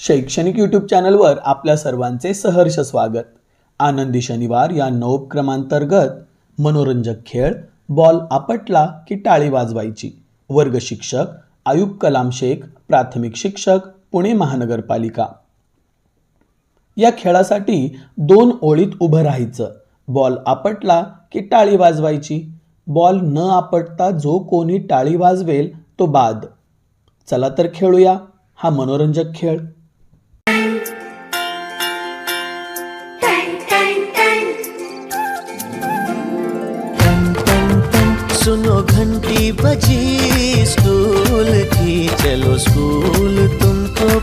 शैक्षणिक यूट्यूब चॅनलवर आपल्या सर्वांचे सहर्ष स्वागत. आनंदी शनिवार या नवोपक्रमांतर्गत मनोरंजक खेळ बॉल आपटला की टाळी वाजवायची. वर्ग शिक्षक आयुब कलाम शेख, प्राथमिक शिक्षक पुणे महानगरपालिका. या खेळासाठी 2 ओळीत उभं राहायचं. बॉल आपटला की टाळी वाजवायची. बॉल न आपटता जो कोणी टाळी वाजवेल तो बाद. चला तर खेळूया हा मनोरंजक खेळ. सुनो घंटी बजी स्कूल की, चलो स्कूल तुमको